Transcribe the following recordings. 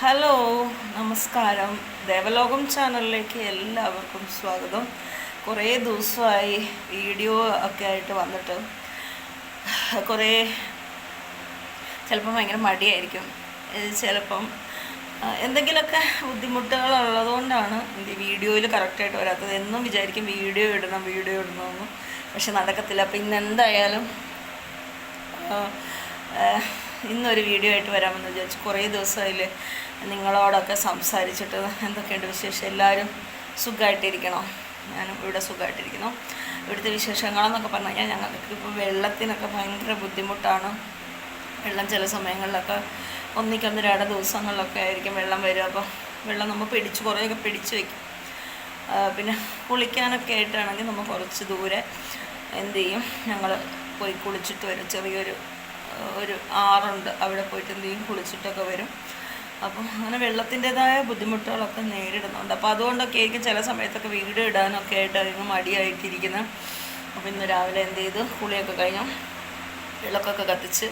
Hello, നമസ്കാരം. ദേവലോകം ചാനലിലേക്ക് എല്ലാവർക്കും സ്വാഗതം. കുറേ ദിവസമായി വീഡിയോ ഒക്കെ ആയിട്ട് വന്നിട്ട് കുറേ ചിലപ്പം ഭയങ്കര മടിയായിരിക്കും, ചിലപ്പം എന്തെങ്കിലുമൊക്കെ ബുദ്ധിമുട്ടുകളുള്ളതുകൊണ്ടാണ് വീഡിയോയിൽ കറക്റ്റായിട്ട് വരാത്തത്. എന്നും വിചാരിക്കും വീഡിയോ ഇടണമെന്ന്, പക്ഷെ നടക്കത്തില്ല. അപ്പം ഇന്ന് എന്തായാലും ഇന്നൊരു വീഡിയോ ആയിട്ട് വരാമെന്ന് വിചാരിച്ചു. കുറേ ദിവസമായില്ലേ നിങ്ങളോടൊക്കെ സംസാരിച്ചിട്ട്. എന്തൊക്കെയുണ്ട് വിശേഷം? എല്ലാവരും സുഖമായിട്ടിരിക്കണോ? ഞാനും ഇവിടെ സുഖമായിട്ടിരിക്കുന്നു. ഇവിടുത്തെ വിശേഷങ്ങളെന്നൊക്കെ പറഞ്ഞു കഴിഞ്ഞാൽ ഞങ്ങൾക്ക് ഇപ്പോൾ വെള്ളത്തിനൊക്കെ ഭയങ്കര ബുദ്ധിമുട്ടാണ്. വെള്ളം ചില സമയങ്ങളിലൊക്കെ ഒന്നിക്കൊന്ന് ദിവസങ്ങളിലൊക്കെ ആയിരിക്കും വെള്ളം വരിക. അപ്പോൾ വെള്ളം നമ്മൾ കുറേയൊക്കെ പിടിച്ച് വയ്ക്കും. പിന്നെ കുളിക്കാനൊക്കെ ആയിട്ടാണെങ്കിൽ നമ്മൾ കുറച്ച് ദൂരെ എന്ത് ചെയ്യും, ഞങ്ങൾ പോയി കുളിച്ചിട്ട് വരും. ചെറിയൊരു ആറുണ്ട്, അവിടെ പോയിട്ട് എന്ത് ചെയ്യും, കുളിച്ചിട്ടൊക്കെ വരും. അപ്പം അങ്ങനെ വെള്ളത്തിൻ്റെതായ ബുദ്ധിമുട്ടുകളൊക്കെ നേരിടുന്നുണ്ട്. അപ്പോൾ അതുകൊണ്ടൊക്കെ ആയിരിക്കും ചില സമയത്തൊക്കെ വീഡിയോ ഇടാനൊക്കെ ആയിട്ട് അതിന് മടിയായിട്ടിരിക്കുന്നത്. അപ്പോൾ ഇന്ന് രാവിലെ എന്ത് ചെയ്തു, കുളിയൊക്കെ കഴിഞ്ഞു വിളക്കൊക്കെ കത്തിച്ച്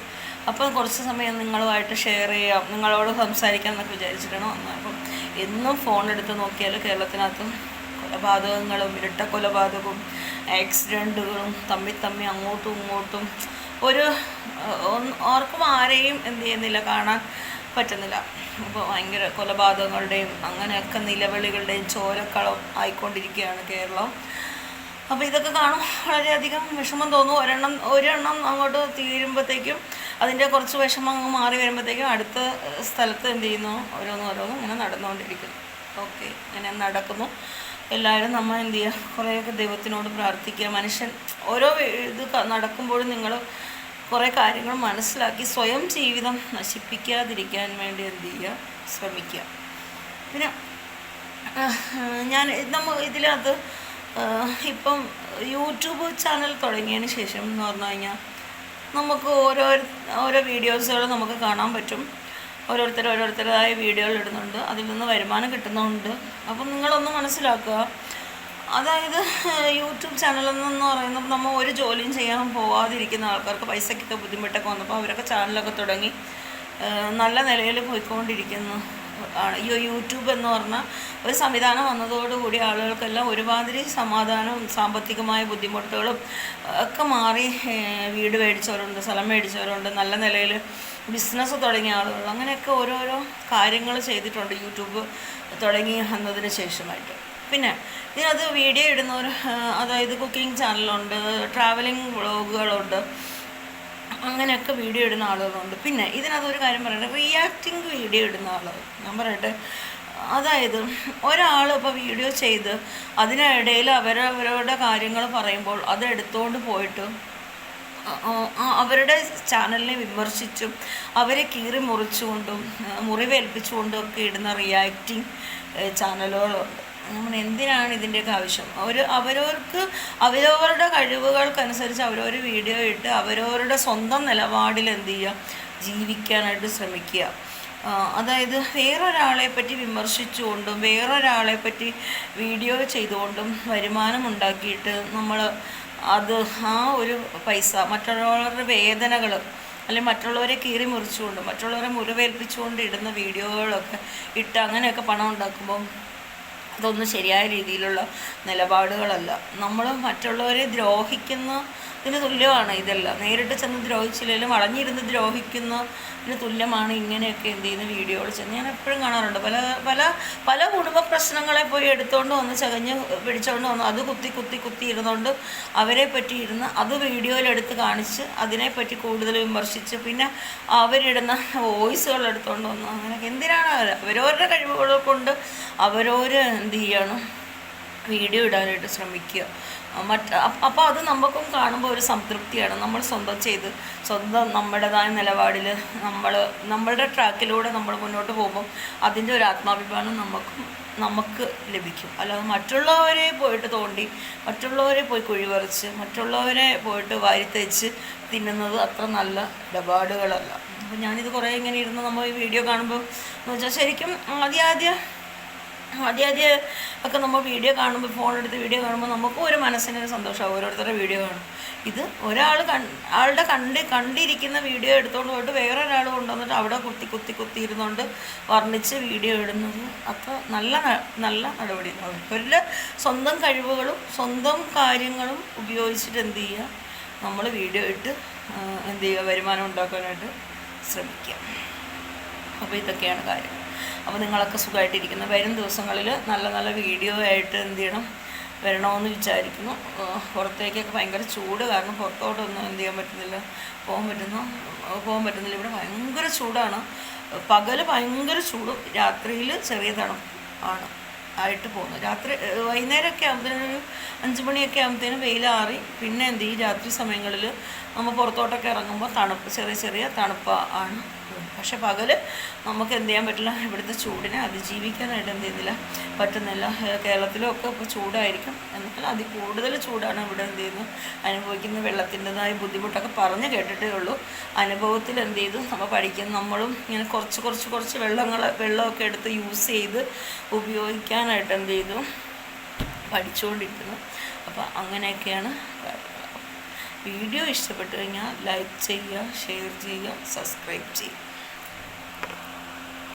അപ്പം കുറച്ച് സമയം നിങ്ങളുമായിട്ട് ഷെയർ ചെയ്യാം, നിങ്ങളോട് സംസാരിക്കാം എന്നൊക്കെ വിചാരിച്ചിട്ടാണ് വന്നത്. അപ്പം എന്നും ഫോണെടുത്ത് നോക്കിയാൽ കേരളത്തിനകത്തും കൊലപാതകങ്ങളും ഇരട്ട കൊലപാതകവും ആക്സിഡൻറ്റുകളും തമ്മി അങ്ങോട്ടും ഇങ്ങോട്ടും ആർക്കും ആരെയും എന്ത് ചെയ്യുന്നില്ല, കാണാൻ പറ്റുന്നില്ല. അപ്പോൾ ഭയങ്കര കൊലപാതകങ്ങളുടെയും അങ്ങനെയൊക്കെ നിലവിളികളുടെയും ചോരക്കളം ആയിക്കൊണ്ടിരിക്കുകയാണ് കേരളം. അപ്പോൾ ഇതൊക്കെ കാണും വളരെയധികം വിഷമം തോന്നും. ഒരെണ്ണം അങ്ങോട്ട് തീരുമ്പോഴത്തേക്കും അതിൻ്റെ കുറച്ച് വിഷമം അങ്ങ് മാറി വരുമ്പോഴത്തേക്കും അടുത്ത സ്ഥലത്ത് എന്ത് ചെയ്യുന്നു, ഓരോന്നും ഇങ്ങനെ നടന്നുകൊണ്ടിരിക്കുന്നു. ഓക്കെ, ഇങ്ങനെ നടക്കുന്നു. എല്ലാവരും നമ്മൾ എന്ത് ചെയ്യുക, കുറേയൊക്കെ ദൈവത്തിനോട് പ്രാർത്ഥിക്കുക. മനുഷ്യൻ ഓരോ ഇത് നടക്കുമ്പോഴും നിങ്ങൾ കുറേ കാര്യങ്ങൾ മനസ്സിലാക്കി സ്വയം ജീവിതം നശിപ്പിക്കാതിരിക്കാൻ വേണ്ടി എന്ത് ചെയ്യുക, ശ്രമിക്കുക. പിന്നെ ഇതിനകത്ത് ഇപ്പം യൂട്യൂബ് ചാനൽ തുടങ്ങിയതിന് ശേഷം എന്ന് പറഞ്ഞു കഴിഞ്ഞാൽ നമുക്ക് ഓരോ വീഡിയോസുകൾ നമുക്ക് കാണാൻ പറ്റും. ഓരോരുത്തരുടേതായ വീഡിയോകൾ ഇടുന്നുണ്ട്, അതിൽ നിന്ന് വരുമാനം കിട്ടുന്നുണ്ട്. അപ്പം നിങ്ങളൊന്ന് മനസ്സിലാക്കുക, അതായത് യൂട്യൂബ് ചാനലെന്ന് പറയുന്നത് നമ്മൾ ഒരു ജോലിയും ചെയ്യാൻ പോവാതിരിക്കുന്ന ആൾക്കാർക്ക് പൈസയ്ക്കൊക്കെ ബുദ്ധിമുട്ടൊക്കെ വന്നപ്പോൾ അവരൊക്കെ ചാനലൊക്കെ തുടങ്ങി നല്ല നിലയിൽ പോയിക്കൊണ്ടിരിക്കുന്നു ആണ്. ഈ യൂട്യൂബ് എന്ന് പറഞ്ഞാൽ ഒരു സംവിധാനം വന്നതോടുകൂടി ആളുകൾക്കെല്ലാം ഒരുമാതിരി സമാധാനവും സാമ്പത്തികമായ ബുദ്ധിമുട്ടുകളും ഒക്കെ മാറി. വീട് മേടിച്ചവരുണ്ട്, സ്ഥലം മേടിച്ചവരുണ്ട്, നല്ല നിലയിൽ ബിസിനസ് തുടങ്ങിയ ആളുകൾ, അങ്ങനെയൊക്കെ ഓരോരോ കാര്യങ്ങൾ ചെയ്തിട്ടുണ്ട് യൂട്യൂബ് തുടങ്ങി വന്നതിന് ശേഷമായിട്ട്. പിന്നെ ഇതിനകത്ത് വീഡിയോ ഇടുന്നവർ, അതായത് കുക്കിംഗ് ചാനലുണ്ട്, ട്രാവലിംഗ് വ്ളോഗുകളുണ്ട്, അങ്ങനെയൊക്കെ വീഡിയോ ഇടുന്ന ആളുകളുണ്ട്. പിന്നെ ഇതിനകത്ത് ഒരു കാര്യം പറയട്ടെ, റിയാക്ടിങ് വീഡിയോ ഇടുന്ന ആളുകൾ ഞാൻ പറയട്ടെ, അതായത് ഒരാൾ ഇപ്പോൾ വീഡിയോ ചെയ്ത് അതിനിടയിൽ അവരവരുടെ കാര്യങ്ങൾ പറയുമ്പോൾ അത് എടുത്തുകൊണ്ട് പോയിട്ട് അവരുടെ ചാനലിനെ വിമർശിച്ചും അവരെ കീറി മുറിച്ചുകൊണ്ടും മുറിവേൽപ്പിച്ചുകൊണ്ടും ഒക്കെ ഇടുന്ന റിയാക്ടിങ് ചാനലുകളുണ്ട്. നമ്മൾ എന്തിനാണ് ഇതിൻ്റെയൊക്കെ ആവശ്യം? അവരവർക്ക് അവരവരുടെ കഴിവുകൾക്കനുസരിച്ച് അവരവർ വീഡിയോ ഇട്ട് അവരവരുടെ സ്വന്തം നിലപാടിൽ എന്ത് ചെയ്യുക, ജീവിക്കാനായിട്ട് ശ്രമിക്കുക. അതായത് വേറൊരാളെ പറ്റി വിമർശിച്ചുകൊണ്ടും വേറൊരാളെ പറ്റി വീഡിയോ ചെയ്തുകൊണ്ടും വരുമാനം ഉണ്ടാക്കിയിട്ട് നമ്മൾ ആ ഒരു പൈസ മറ്റുള്ളവരുടെ വേദനകൾ അല്ലെങ്കിൽ മറ്റുള്ളവരെ കീറി മുറിച്ചുകൊണ്ട് മറ്റുള്ളവരെ മുറിവേൽപ്പിച്ചുകൊണ്ട് ഇടുന്ന വീഡിയോകളൊക്കെ ഇട്ട് അങ്ങനെയൊക്കെ പണം ഉണ്ടാക്കുമ്പോൾ അതൊന്നും ശരിയായ രീതിയിലുള്ള നിലപാടുകളല്ല. നമ്മൾ മറ്റുള്ളവരെ ദ്രോഹിക്കുന്നതിന് തുല്യമാണ് ഇതെല്ലാം. നേരിട്ട് ചെന്ന് ദ്രോഹിച്ചില്ലെങ്കിലും വളഞ്ഞിരുന്ന് ദ്രോഹിക്കുന്നതിന് തുല്യമാണ് ഇങ്ങനെയൊക്കെ എന്ത് ചെയ്യുന്ന വീഡിയോകൾ ചെന്ന് ഞാൻ എപ്പോഴും കാണാറുണ്ട്. പല പല പല കുടുംബ പ്രശ്നങ്ങളെ പോയി എടുത്തുകൊണ്ട് വന്ന് ചകഞ്ഞ് പിടിച്ചുകൊണ്ട് വന്ന് അത് കുത്തി ഇരുന്നുകൊണ്ട് അവരെ പറ്റി ഇരുന്ന് അത് വീഡിയോയിലെടുത്ത് കാണിച്ച് അതിനെപ്പറ്റി കൂടുതൽ വിമർശിച്ച് പിന്നെ അവരിടുന്ന വോയിസുകൾ എടുത്തുകൊണ്ട് വന്ന് അങ്ങനെയൊക്കെ എന്തിനാണ് അവരവരുടെ കഴിവുകൾ കൊണ്ട് അവരവർ എന്ത് ചെയ്യണം, വീഡിയോ ഇടാനായിട്ട് ശ്രമിക്കുക. അപ്പോൾ അത് നമുക്കും കാണുമ്പോൾ ഒരു സംതൃപ്തിയാണ്. നമ്മൾ സ്വന്തം നമ്മുടേതായ നിലപാടിൽ നമ്മളുടെ ട്രാക്കിലൂടെ നമ്മൾ മുന്നോട്ട് പോകുമ്പോൾ അതിൻ്റെ ഒരു ആത്മാഭിമാനം നമുക്ക് ലഭിക്കും. അല്ലാതെ മറ്റുള്ളവരെ പോയിട്ട് തോണ്ടി മറ്റുള്ളവരെ പോയി കുഴിപറിച്ച് മറ്റുള്ളവരെ പോയിട്ട് വാരിത്തേച്ച് തിന്നുന്നത് അത്ര നല്ല ഇടപാടുകളല്ല. അപ്പോൾ ഞാനിത് കുറേ ഇങ്ങനെ ഇരുന്ന് നമ്മൾ ഈ വീഡിയോ കാണുമ്പോൾ എന്ന് വെച്ചാൽ ശരിക്കും ആദ്യം ആദ്യം ഒക്കെ നമ്മൾ വീഡിയോ കാണുമ്പോൾ, ഫോണെടുത്ത് വീഡിയോ കാണുമ്പോൾ നമുക്കും ഒരു മനസ്സിനൊരു സന്തോഷമാവും. ഓരോരുത്തരുടെ വീഡിയോ കാണും. ഇത് ഒരാൾ ആളുടെ കണ്ടിരിക്കുന്ന വീഡിയോ എടുത്തുകൊണ്ട് പോയിട്ട് വേറൊരാൾ കൊണ്ടുവന്നിട്ട് അവിടെ കുത്തി ഇരുന്നുകൊണ്ട് വർണ്ണിച്ച് വീഡിയോ ഇടുന്നത് അത്ര നല്ല നടപടി. അവരുടെ സ്വന്തം കഴിവുകളും സ്വന്തം കാര്യങ്ങളും ഉപയോഗിച്ചിട്ട് എന്ത് ചെയ്യുക, നമ്മൾ വീഡിയോ ഇട്ട് എന്ത് ചെയ്യുക, വരുമാനം ഉണ്ടാക്കാനായിട്ട് ശ്രമിക്കുക. അപ്പോൾ ഇതൊക്കെയാണ് കാര്യം. അപ്പോൾ നിങ്ങളൊക്കെ സുഖമായിട്ടിരിക്കുന്നു. വരും ദിവസങ്ങളിൽ നല്ല വീഡിയോ ആയിട്ട് എന്ത് ചെയ്യണം, വരണമെന്ന് വിചാരിക്കുന്നു. പുറത്തേക്കൊക്കെ ഭയങ്കര ചൂട് കാരണം പുറത്തോട്ടൊന്നും എന്ത് ചെയ്യാൻ പറ്റുന്നില്ല, പോകാൻ പറ്റുന്നില്ല. ഇവിടെ ഭയങ്കര ചൂടാണ്. പകൽ ഭയങ്കര ചൂടും രാത്രിയിൽ ചെറിയ തണുപ്പാണ് ആയിട്ട് പോകുന്നത്. വൈകുന്നേരമൊക്കെ ആകുമ്പോഴത്തേനും 5 മണിയൊക്കെ ആകുമ്പോഴത്തേനും വെയിലാറി. പിന്നെ എന്ത് ചെയ്യും, രാത്രി സമയങ്ങളിൽ നമ്മൾ പുറത്തോട്ടൊക്കെ ഇറങ്ങുമ്പോൾ ചെറിയ തണുപ്പ് ആണ്. പക്ഷെ പകൽ നമുക്ക് എന്ത് ചെയ്യാൻ പറ്റില്ല, ഇവിടുത്തെ ചൂടിനെ അതിജീവിക്കാനായിട്ട് എന്ത് ചെയ്യുന്നില്ല, പറ്റുന്നില്ല. കേരളത്തിലൊക്കെ ഇപ്പോൾ ചൂടായിരിക്കും, എന്നാൽ കൂടുതൽ ചൂടാണ് ഇവിടെ എന്ത് ചെയ്യുന്നു അനുഭവിക്കുന്ന. വെള്ളത്തിൻ്റെതായ ബുദ്ധിമുട്ടൊക്കെ പറഞ്ഞ് കേട്ടിട്ടേ ഉള്ളൂ. അനുഭവത്തിൽ എന്ത് ചെയ്തു നമ്മളും ഇങ്ങനെ കുറച്ച് വെള്ളമൊക്കെ എടുത്ത് യൂസ് ചെയ്ത് ഉപയോഗിക്കാനായിട്ട് എന്ത് ചെയ്തു പഠിച്ചുകൊണ്ടിരിക്കുന്നു. അപ്പോൾ അങ്ങനെയൊക്കെയാണ് കാര്യങ്ങൾ. വീഡിയോ ഇഷ്ടപ്പെട്ടു കഴിഞ്ഞാൽ ലൈക്ക് ചെയ്യുക, ഷെയർ ചെയ്യുക, സബ്സ്ക്രൈബ് ചെയ്യുക.